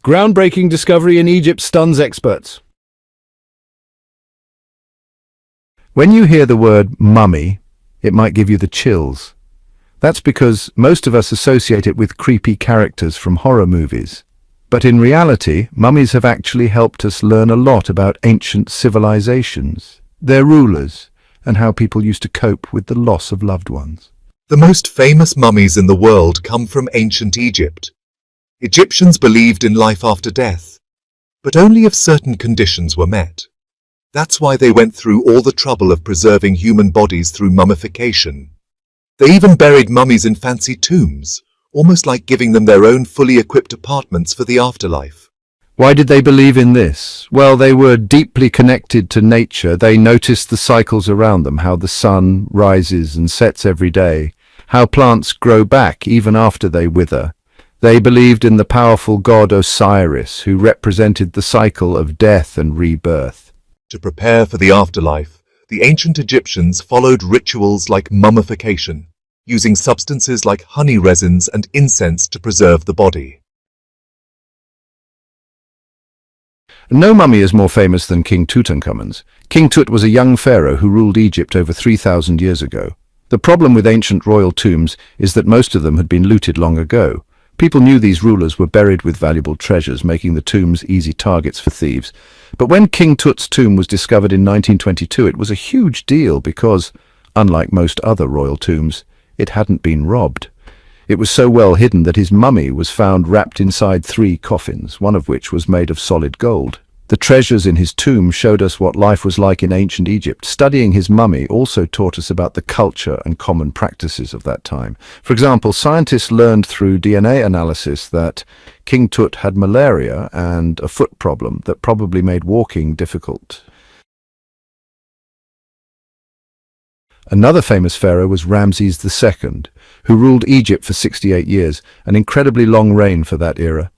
Groundbreaking discovery in Egypt stuns experts. When you hear the word mummy, it might give you the chills. That's because most of us associate it with creepy characters from horror movies. But in reality, mummies have actually helped us learn a lot about ancient civilizations, their rulers, and how people used to cope with the loss of loved ones. The most famous mummies in the world come from ancient Egypt. Egyptians believed in life after death, but only if certain conditions were met. That's why they went through all the trouble of preserving human bodies through mummification. They even buried mummies in fancy tombs, almost like giving them their own fully equipped apartments for the afterlife. Why did they believe in this? Well, they were deeply connected to nature. They noticed the cycles around them, how the sun rises and sets every day, how plants grow back even after they wither. They believed in the powerful god Osiris, who represented the cycle of death and rebirth. To prepare for the afterlife, the ancient Egyptians followed rituals like mummification, using substances like honey resins and incense to preserve the body. No mummy is more famous than King Tutankhamun's. King Tut was a young pharaoh who ruled Egypt over 3,000 years ago. The problem with ancient royal tombs is that most of them had been looted long ago. People knew these rulers were buried with valuable treasures, making the tombs easy targets for thieves. But when King Tut's tomb was discovered in 1922, it was a huge deal because, unlike most other royal tombs, it hadn't been robbed. It was so well hidden that his mummy was found wrapped inside 3 coffins, one of which was made of solid gold. The treasures in his tomb showed us what life was like in ancient Egypt. Studying his mummy also taught us about the culture and common practices of that time. For example, scientists learned through DNA analysis that King Tut had malaria and a foot problem that probably made walking difficult. Another famous pharaoh was Ramses II, who ruled Egypt for 68 years, an incredibly long reign for that era.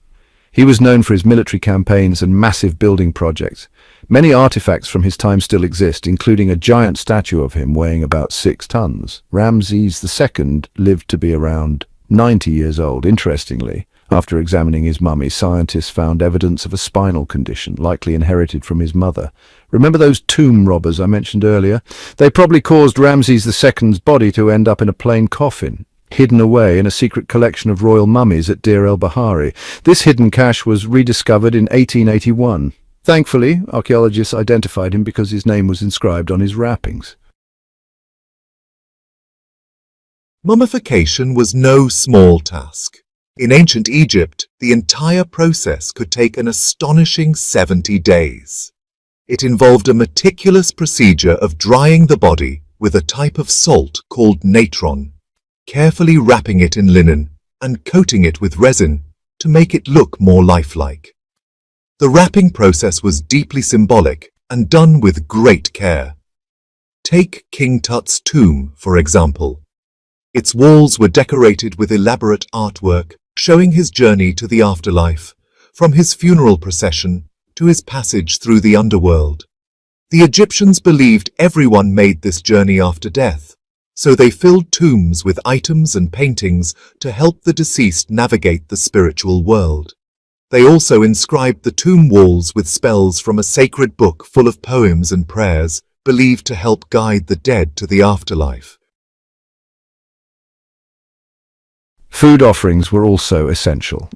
He was known for his military campaigns and massive building projects. Many artifacts from his time still exist, including a giant statue of him weighing about 6 tons. Ramses II lived to be around 90 years old. Interestingly, after examining his mummy, scientists found evidence of a spinal condition, likely inherited from his mother. Remember those tomb robbers I mentioned earlier? They probably caused Ramses II's body to end up in a plain coffin, hidden away in a secret collection of royal mummies at Deir el-Bahari. This hidden cache was rediscovered in 1881. Thankfully, archaeologists identified him because his name was inscribed on his wrappings. Mummification was no small task. In ancient Egypt, the entire process could take an astonishing 70 days. It involved a meticulous procedure of drying the body with a type of salt called natron, carefully wrapping it in linen and coating it with resin to make it look more lifelike. The wrapping process was deeply symbolic and done with great care. Take King Tut's tomb, for example. Its walls were decorated with elaborate artwork showing his journey to the afterlife, from his funeral procession to his passage through the underworld. The Egyptians believed everyone made this journey after death, so they filled tombs with items and paintings to help the deceased navigate the spiritual world. They also inscribed the tomb walls with spells from a sacred book full of poems and prayers, believed to help guide the dead to the afterlife. Food offerings were also essential.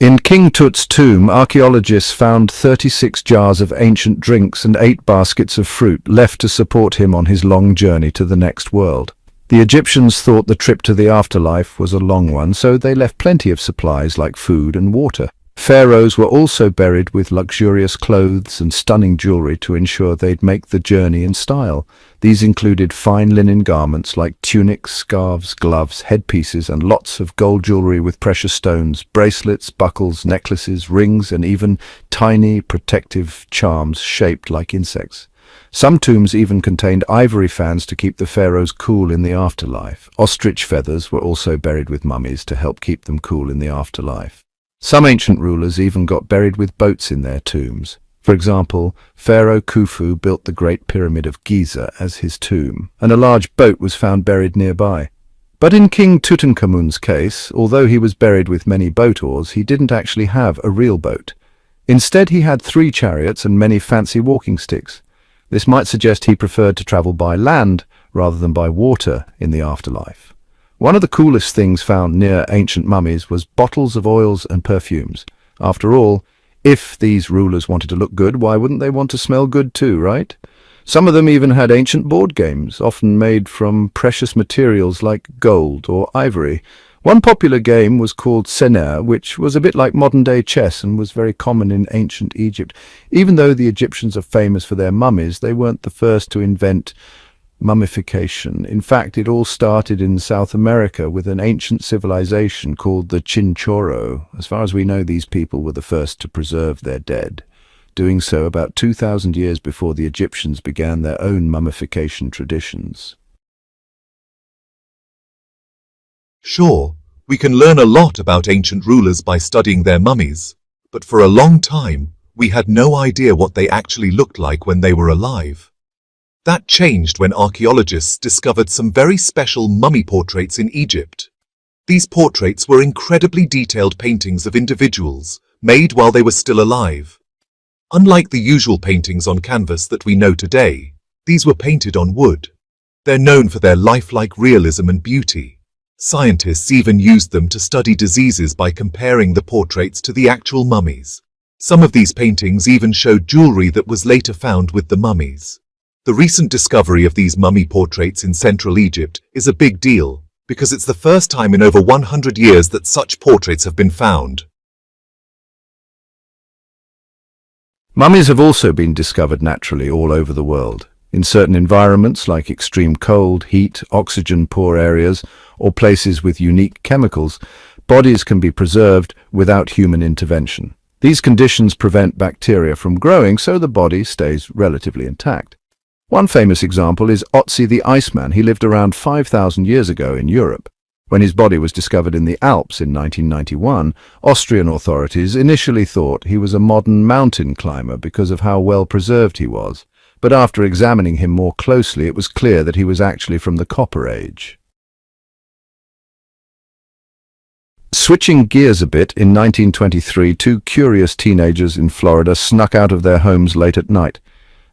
In King Tut's tomb, archaeologists found 36 jars of ancient drinks and 8 baskets of fruit left to support him on his long journey to the next world. The Egyptians thought the trip to the afterlife was a long one, so they left plenty of supplies like food and water. Pharaohs were also buried with luxurious clothes and stunning jewelry to ensure they'd make the journey in style. These included fine linen garments like tunics, scarves, gloves, headpieces, and lots of gold jewelry with precious stones, bracelets, buckles, necklaces, rings, and even tiny protective charms shaped like insects. Some tombs even contained ivory fans to keep the pharaohs cool in the afterlife. Ostrich feathers were also buried with mummies to help keep them cool in the afterlife. Some ancient rulers even got buried with boats in their tombs. For example, Pharaoh Khufu built the Great Pyramid of Giza as his tomb, and a large boat was found buried nearby. But in King Tutankhamun's case, although he was buried with many boat oars, he didn't actually have a real boat. Instead, he had 3 chariots and many fancy walking sticks. This might suggest he preferred to travel by land rather than by water in the afterlife. One of the coolest things found near ancient mummies was bottles of oils and perfumes. After all, if these rulers wanted to look good, why wouldn't they want to smell good too, right? Some of them even had ancient board games, often made from precious materials like gold or ivory. One popular game was called Sener, which was a bit like modern-day chess and was very common in ancient Egypt. Even though the Egyptians are famous for their mummies, they weren't the first to invent mummification. In fact, it all started in South America with an ancient civilization called the Chinchorro. As far as we know, these people were the first to preserve their dead, doing so about 2,000 years before the Egyptians began their own mummification traditions. Sure, we can learn a lot about ancient rulers by studying their mummies, but for a long time, we had no idea what they actually looked like when they were alive. That changed when archaeologists discovered some very special mummy portraits in Egypt. These portraits were incredibly detailed paintings of individuals, made while they were still alive. Unlike the usual paintings on canvas that we know today, these were painted on wood. They're known for their lifelike realism and beauty. Scientists even used them to study diseases by comparing the portraits to the actual mummies. Some of these paintings even showed jewelry that was later found with the mummies. The recent discovery of these mummy portraits in Central Egypt is a big deal, because it's the first time in over 100 years that such portraits have been found. Mummies have also been discovered naturally all over the world. In certain environments like extreme cold, heat, oxygen-poor areas, or places with unique chemicals, bodies can be preserved without human intervention. These conditions prevent bacteria from growing, so the body stays relatively intact. One famous example is Otzi the Iceman. He lived around 5,000 years ago in Europe. When his body was discovered in the Alps in 1991, Austrian authorities initially thought he was a modern mountain climber because of how well preserved he was. But after examining him more closely, it was clear that he was actually from the Copper Age. Switching gears a bit, in 1923, 2 curious teenagers in Florida snuck out of their homes late at night.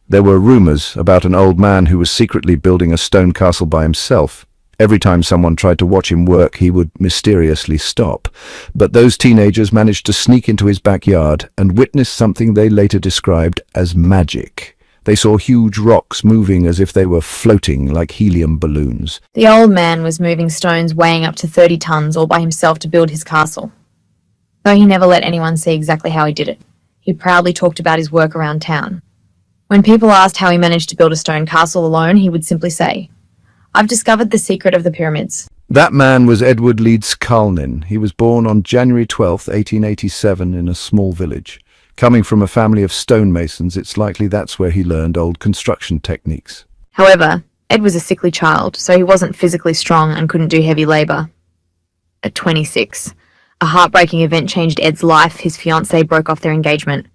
There were rumors about an old man who was secretly building a stone castle by himself. Every time someone tried to watch him work, he would mysteriously stop. But those teenagers managed to sneak into his backyard and witness something they later described as magic. They saw huge rocks moving as if they were floating like helium balloons. The old man was moving stones weighing up to 30 tons all by himself to build his castle. Though he never let anyone see exactly how he did it, he proudly talked about his work around town. When people asked how he managed to build a stone castle alone, he would simply say, "I've discovered the secret of the pyramids." That man was Edward Leeds Kalnin. He was born on January 12, 1887 in a small village. Coming from a family of stonemasons, it's likely that's where he learned old construction techniques. However, Ed was a sickly child, so he wasn't physically strong and couldn't do heavy labor. At 26, a heartbreaking event changed Ed's life. His fiancée broke off their engagement.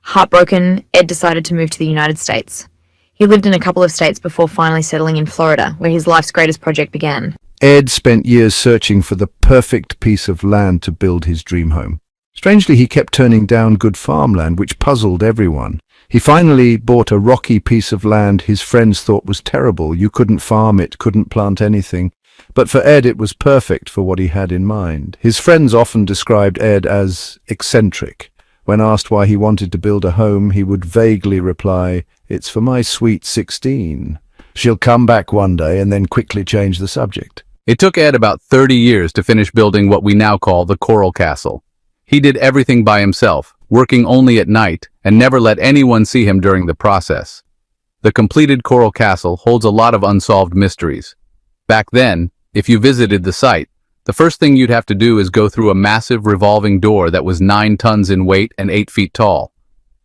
Heartbroken, Ed decided to move to the United States. He lived in a couple of states before finally settling in Florida, where his life's greatest project began. Ed spent years searching for the perfect piece of land to build his dream home. Strangely, he kept turning down good farmland, which puzzled everyone. He finally bought a rocky piece of land his friends thought was terrible. You couldn't farm it, couldn't plant anything. But for Ed, it was perfect for what he had in mind. His friends often described Ed as eccentric. When asked why he wanted to build a home, he would vaguely reply, "It's for my sweet 16. She'll come back one day," and then quickly change the subject. It took Ed about 30 years to finish building what we now call the Coral Castle. He did everything by himself, working only at night, and never let anyone see him during the process. The completed Coral Castle holds a lot of unsolved mysteries. Back then, if you visited the site, the first thing you'd have to do is go through a massive revolving door that was 9 tons in weight and 8 feet tall.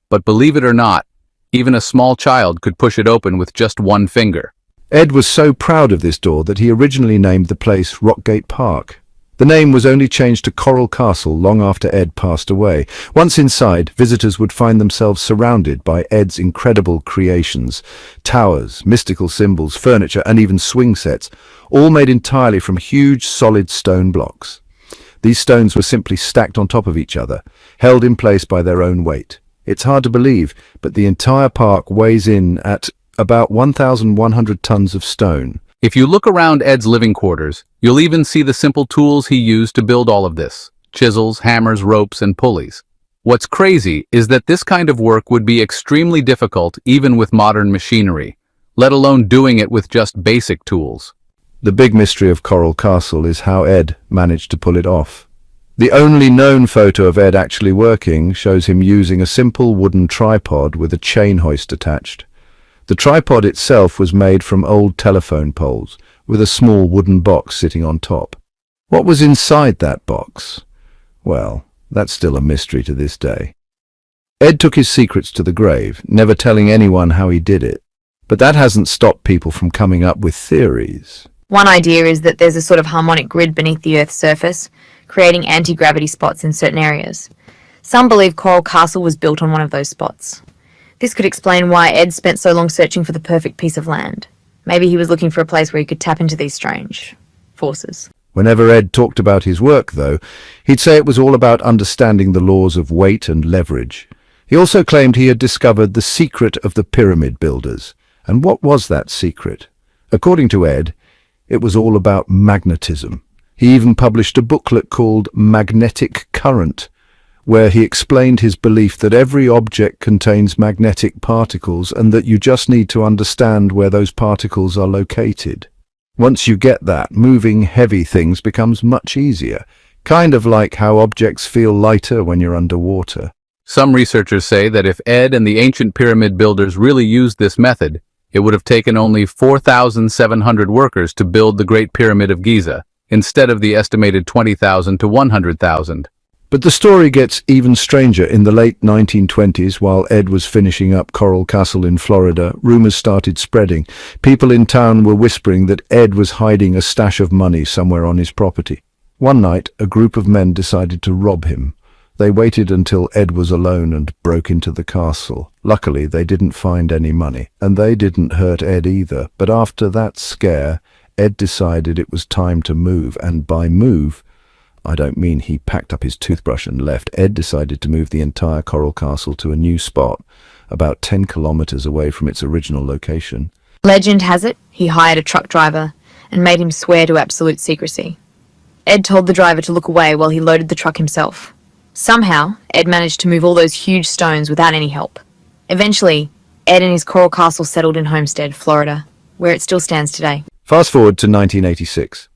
But believe it or not, even a small child could push it open with just one finger. Ed was so proud of this door that he originally named the place Rockgate Park. The name was only changed to Coral Castle long after Ed passed away. Once inside, visitors would find themselves surrounded by Ed's incredible creations. Towers, mystical symbols, furniture, and even swing sets, all made entirely from huge solid stone blocks. These stones were simply stacked on top of each other, held in place by their own weight. It's hard to believe, but the entire park weighs in at about 1,100 tons of stone. If you look around Ed's living quarters, you'll even see the simple tools he used to build all of this: chisels, hammers, ropes, and pulleys. What's crazy is that this kind of work would be extremely difficult even with modern machinery, let alone doing it with just basic tools. The big mystery of Coral Castle is how Ed managed to pull it off. The only known photo of Ed actually working shows him using a simple wooden tripod with a chain hoist attached. The tripod itself was made from old telephone poles, with a small wooden box sitting on top. What was inside that box? Well, that's still a mystery to this day. Ed took his secrets to the grave, never telling anyone how he did it. But that hasn't stopped people from coming up with theories. One idea is that there's a sort of harmonic grid beneath the Earth's surface, creating anti-gravity spots in certain areas. Some believe Coral Castle was built on one of those spots. This could explain why Ed spent so long searching for the perfect piece of land. Maybe he was looking for a place where he could tap into these strange forces. Whenever Ed talked about his work, though, he'd say it was all about understanding the laws of weight and leverage. He also claimed he had discovered the secret of the pyramid builders. And what was that secret? According to Ed, it was all about magnetism. He even published a booklet called Magnetic Current, where he explained his belief that every object contains magnetic particles and that you just need to understand where those particles are located. Once you get that, moving heavy things becomes much easier, kind of like how objects feel lighter when you're underwater. Some researchers say that if Ed and the ancient pyramid builders really used this method, it would have taken only 4,700 workers to build the Great Pyramid of Giza, instead of the estimated 20,000 to 100,000. But the story gets even stranger. In the late 1920s, while Ed was finishing up Coral Castle in Florida, rumors started spreading. People in town were whispering that Ed was hiding a stash of money somewhere on his property. One night, a group of men decided to rob him. They waited until Ed was alone and broke into the castle. Luckily, they didn't find any money, and they didn't hurt Ed either. But after that scare, Ed decided it was time to move, and by move, I don't mean he packed up his toothbrush and left. Ed decided to move the entire Coral Castle to a new spot, about 10 kilometers away from its original location. Legend has it, he hired a truck driver and made him swear to absolute secrecy. Ed told the driver to look away while he loaded the truck himself. Somehow, Ed managed to move all those huge stones without any help. Eventually, Ed and his Coral Castle settled in Homestead, Florida, where it still stands today. Fast forward to 1986.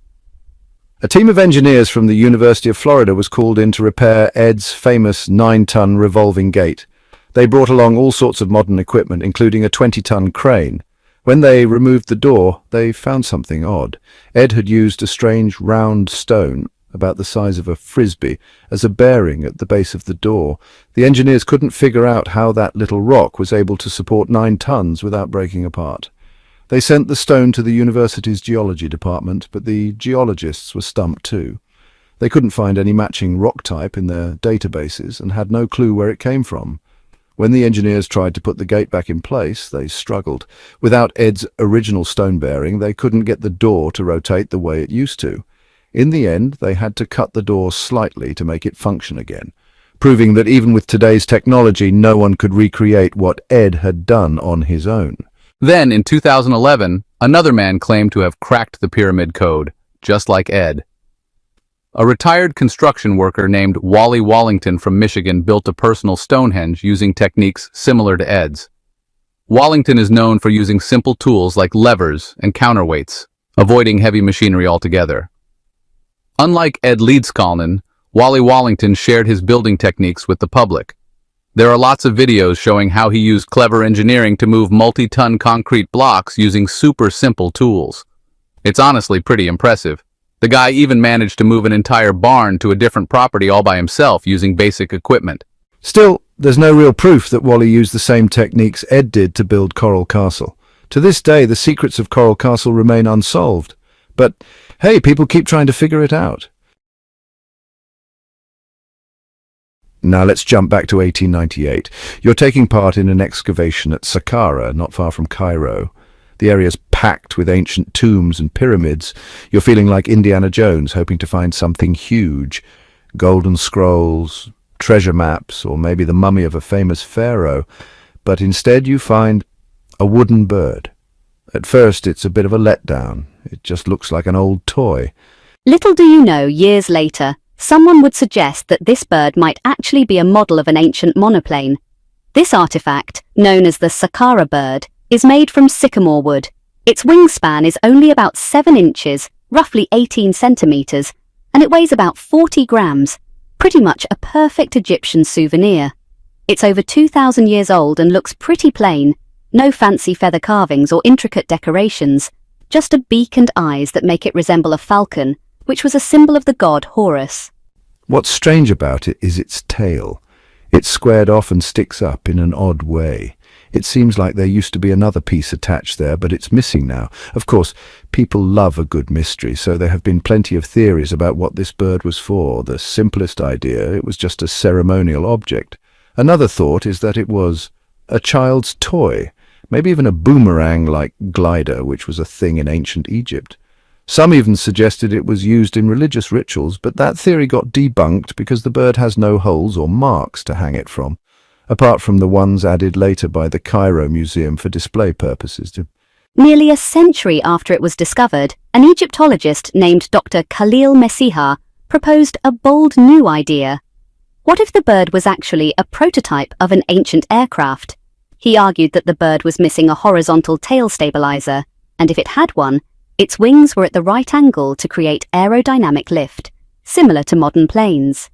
A team of engineers from the University of Florida was called in to repair Ed's famous 9-ton revolving gate. They brought along all sorts of modern equipment, including a 20-ton crane. When they removed the door, they found something odd. Ed had used a strange round stone, about the size of a frisbee, as a bearing at the base of the door. The engineers couldn't figure out how that little rock was able to support 9 tons without breaking apart. They sent the stone to the university's geology department, but the geologists were stumped too. They couldn't find any matching rock type in their databases and had no clue where it came from. When the engineers tried to put the gate back in place, they struggled. Without Ed's original stone bearing, they couldn't get the door to rotate the way it used to. In the end, they had to cut the door slightly to make it function again, proving that even with today's technology, no one could recreate what Ed had done on his own. Then, in 2011, another man claimed to have cracked the pyramid code, just like Ed. A retired construction worker named Wally Wallington from Michigan built a personal Stonehenge using techniques similar to Ed's. Wallington is known for using simple tools like levers and counterweights, avoiding heavy machinery altogether. Unlike Ed Leedskalnin, Wally Wallington shared his building techniques with the public. There are lots of videos showing how he used clever engineering to move multi-ton concrete blocks using super simple tools. It's honestly pretty impressive. The guy even managed to move an entire barn to a different property all by himself using basic equipment. Still, there's no real proof that Wally used the same techniques Ed did to build Coral Castle. To this day, the secrets of Coral Castle remain unsolved. But hey, people keep trying to figure it out. Now let's jump back to 1898. You're taking part in an excavation at Saqqara, not far from Cairo. The area's packed with ancient tombs and pyramids. You're feeling like Indiana Jones, hoping to find something huge. Golden scrolls, treasure maps, or maybe the mummy of a famous pharaoh. But instead you find a wooden bird. At first it's a bit of a letdown. It just looks like an old toy. Little do you know, years later, someone would suggest that this bird might actually be a model of an ancient monoplane. This artifact, known as the Saqqara Bird, is made from sycamore wood. Its wingspan is only about 7 inches, roughly 18 centimeters, and it weighs about 40 grams, pretty much a perfect Egyptian souvenir. It's over 2,000 years old and looks pretty plain, no fancy feather carvings or intricate decorations, just a beak and eyes that make it resemble a falcon, which was a symbol of the god Horus. What's strange about it is its tail. It's squared off and sticks up in an odd way. It seems like there used to be another piece attached there, but it's missing now. Of course, people love a good mystery, so there have been plenty of theories about what this bird was for. The simplest idea, it was just a ceremonial object. Another thought is that it was a child's toy, maybe even a boomerang-like glider, which was a thing in ancient Egypt. Some even suggested it was used in religious rituals, but that theory got debunked because the bird has no holes or marks to hang it from, apart from the ones added later by the Cairo Museum for display purposes. Nearly a century after it was discovered, an Egyptologist named Dr. Khalil Messiha proposed a bold new idea. What if the bird was actually a prototype of an ancient aircraft? He argued that the bird was missing a horizontal tail stabilizer, and if it had one, its wings were at the right angle to create aerodynamic lift, similar to modern planes.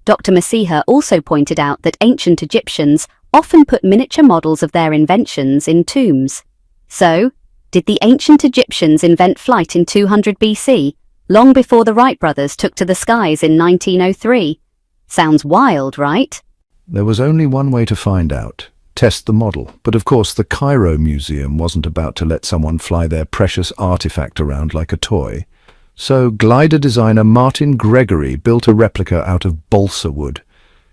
Dr. Messiha also pointed out that ancient Egyptians often put miniature models of their inventions in tombs. So, did the ancient Egyptians invent flight in 200 BC, long before the Wright brothers took to the skies in 1903? Sounds wild, right? There was only one way to find out. Test the model. But of course the Cairo Museum wasn't about to let someone fly their precious artifact around like a toy. So glider designer Martin Gregory built a replica out of balsa wood.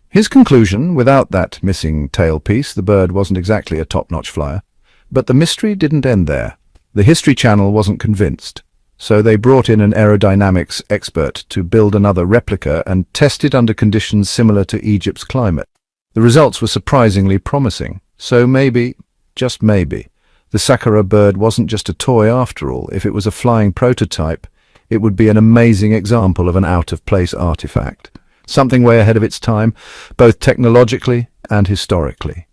His conclusion, without that missing tailpiece, the bird wasn't exactly a top-notch flyer. But the mystery didn't end there. The History Channel wasn't convinced. So they brought in an aerodynamics expert to build another replica and test it under conditions similar to Egypt's climate. The results were surprisingly promising. So maybe, just maybe, the Saqqara bird wasn't just a toy after all. If it was a flying prototype, it would be an amazing example of an out-of-place artifact. Something way ahead of its time, both technologically and historically.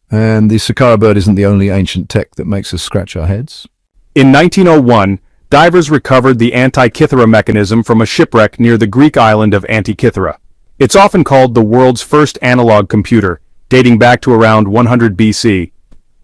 And the Saqqara bird isn't the only ancient tech that makes us scratch our heads. In 1901, divers recovered the Antikythera mechanism from a shipwreck near the Greek island of Antikythera. It's often called the world's first analog computer, dating back to around 100 BC.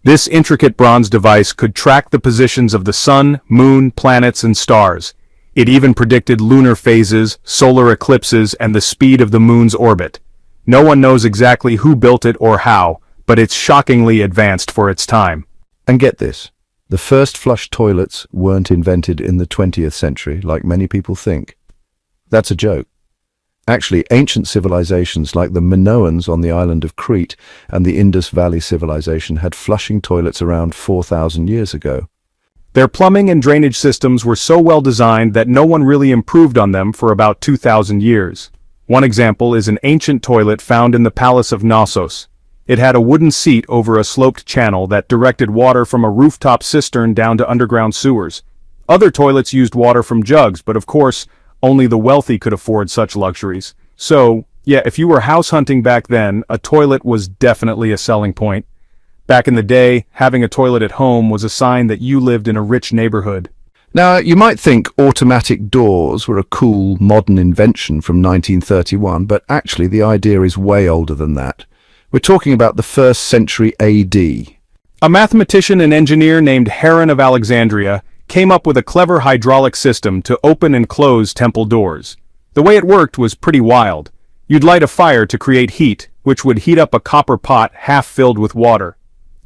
This intricate bronze device could track the positions of the sun, moon, planets, and stars. It even predicted lunar phases, solar eclipses, and the speed of the moon's orbit. No one knows exactly who built it or how, but it's shockingly advanced for its time. And get this. The first flush toilets weren't invented in the 20th century, like many people think. That's a joke. Actually, ancient civilizations like the Minoans on the island of Crete and the Indus Valley civilization had flushing toilets around 4,000 years ago. Their plumbing and drainage systems were so well designed that no one really improved on them for about 2,000 years. One example is an ancient toilet found in the Palace of Knossos. It had a wooden seat over a sloped channel that directed water from a rooftop cistern down to underground sewers. Other toilets used water from jugs, but of course, only the wealthy could afford such luxuries. So, yeah, if you were house hunting back then, a toilet was definitely a selling point. Back in the day, having a toilet at home was a sign that you lived in a rich neighborhood. Now, you might think automatic doors were a cool, modern invention from 1931, but actually the idea is way older than that. We're talking about the 1st century AD. A mathematician and engineer named Heron of Alexandria came up with a clever hydraulic system to open and close temple doors. The way it worked was pretty wild. You'd light a fire to create heat, which would heat up a copper pot half filled with water.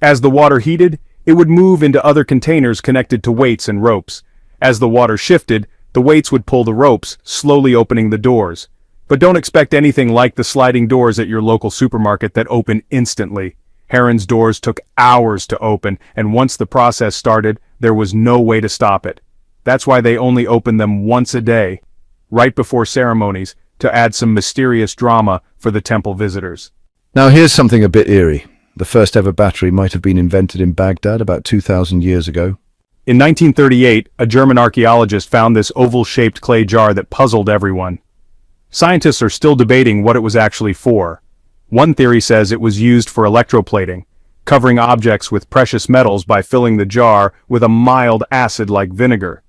As the water heated, it would move into other containers connected to weights and ropes. As the water shifted, The weights would pull the ropes, slowly opening the doors. But don't expect anything like the sliding doors at your local supermarket that open instantly. Heron's doors took hours to open, and once the process started, there was no way to stop it. That's why they only opened them once a day, right before ceremonies, to add some mysterious drama for the temple visitors. Now here's something a bit eerie. The first ever battery might have been invented in Baghdad about 2,000 years ago. In 1938, a German archaeologist found this oval-shaped clay jar that puzzled everyone. Scientists are still debating what it was actually for. One theory says it was used for electroplating, covering objects with precious metals by filling the jar with a mild acid like vinegar.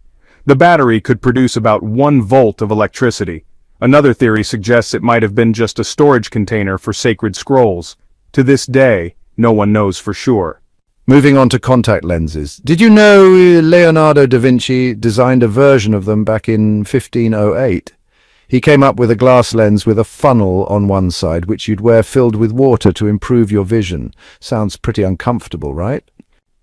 The battery could produce about 1 volt of electricity. Another theory suggests it might have been just a storage container for sacred scrolls. To this day, no one knows for sure. Moving on to contact lenses. Did you know Leonardo da Vinci designed a version of them back in 1508? He came up with a glass lens with a funnel on one side which you'd wear filled with water to improve your vision. Sounds pretty uncomfortable, right?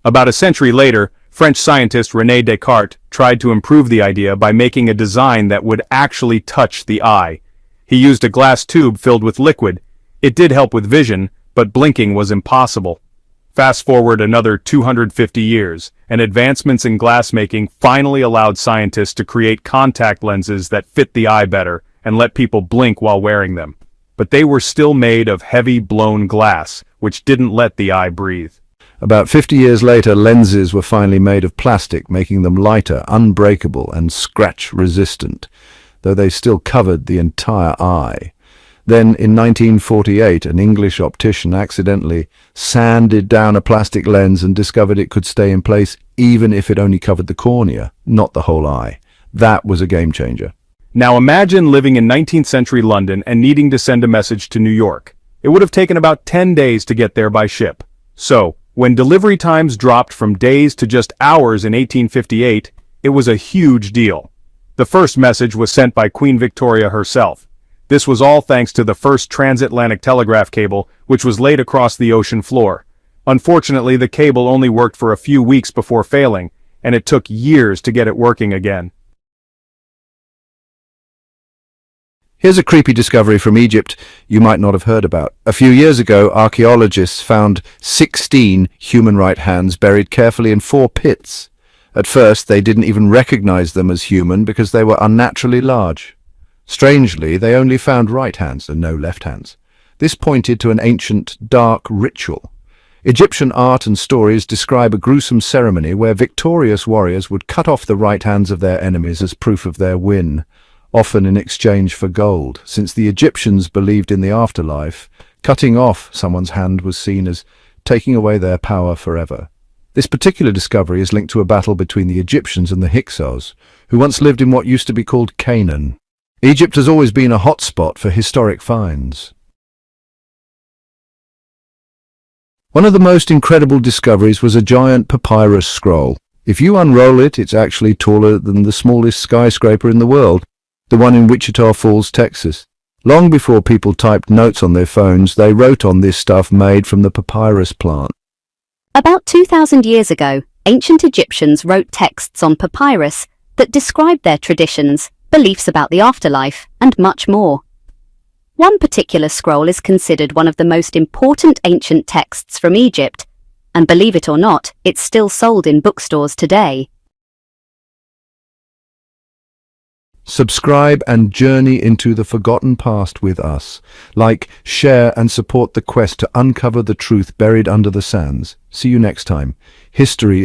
About a century later, French scientist René Descartes tried to improve the idea by making a design that would actually touch the eye. He used a glass tube filled with liquid. It did help with vision, but blinking was impossible. Fast forward another 250 years, and advancements in glassmaking finally allowed scientists to create contact lenses that fit the eye better and let people blink while wearing them. But they were still made of heavy blown glass, which didn't let the eye breathe. About 50 years later, lenses were finally made of plastic, making them lighter, unbreakable, and scratch-resistant, though they still covered the entire eye. Then, in 1948, an English optician accidentally sanded down a plastic lens and discovered it could stay in place even if it only covered the cornea, not the whole eye. That was a game changer. Now imagine living in 19th century London and needing to send a message to New York. It would have taken about 10 days to get there by ship. So, when delivery times dropped from days to just hours in 1858, it was a huge deal. The first message was sent by Queen Victoria herself. This was all thanks to the first transatlantic telegraph cable, which was laid across the ocean floor. Unfortunately, the cable only worked for a few weeks before failing, and it took years to get it working again. Here's a creepy discovery from Egypt you might not have heard about. A few years ago, archaeologists found 16 human right hands buried carefully in 4 pits. At first, they didn't even recognize them as human because they were unnaturally large. Strangely, they only found right hands and no left hands. This pointed to an ancient, dark ritual. Egyptian art and stories describe a gruesome ceremony where victorious warriors would cut off the right hands of their enemies as proof of their win, often in exchange for gold. Since the Egyptians believed in the afterlife, cutting off someone's hand was seen as taking away their power forever. This particular discovery is linked to a battle between the Egyptians and the Hyksos, who once lived in what used to be called Canaan. Egypt has always been a hotspot for historic finds. One of the most incredible discoveries was a giant papyrus scroll. If you unroll it, it's actually taller than the smallest skyscraper in the world, the one in Wichita Falls, Texas. Long before people typed notes on their phones, they wrote on this stuff made from the papyrus plant. About 2,000 years ago, ancient Egyptians wrote texts on papyrus that described their traditions, beliefs about the afterlife, and much more. One particular scroll is considered one of the most important ancient texts from Egypt, and believe it or not, it's still sold in bookstores today. Subscribe and journey into the forgotten past with us. Like, share and support the quest to uncover the truth buried under the sands. See you next time. History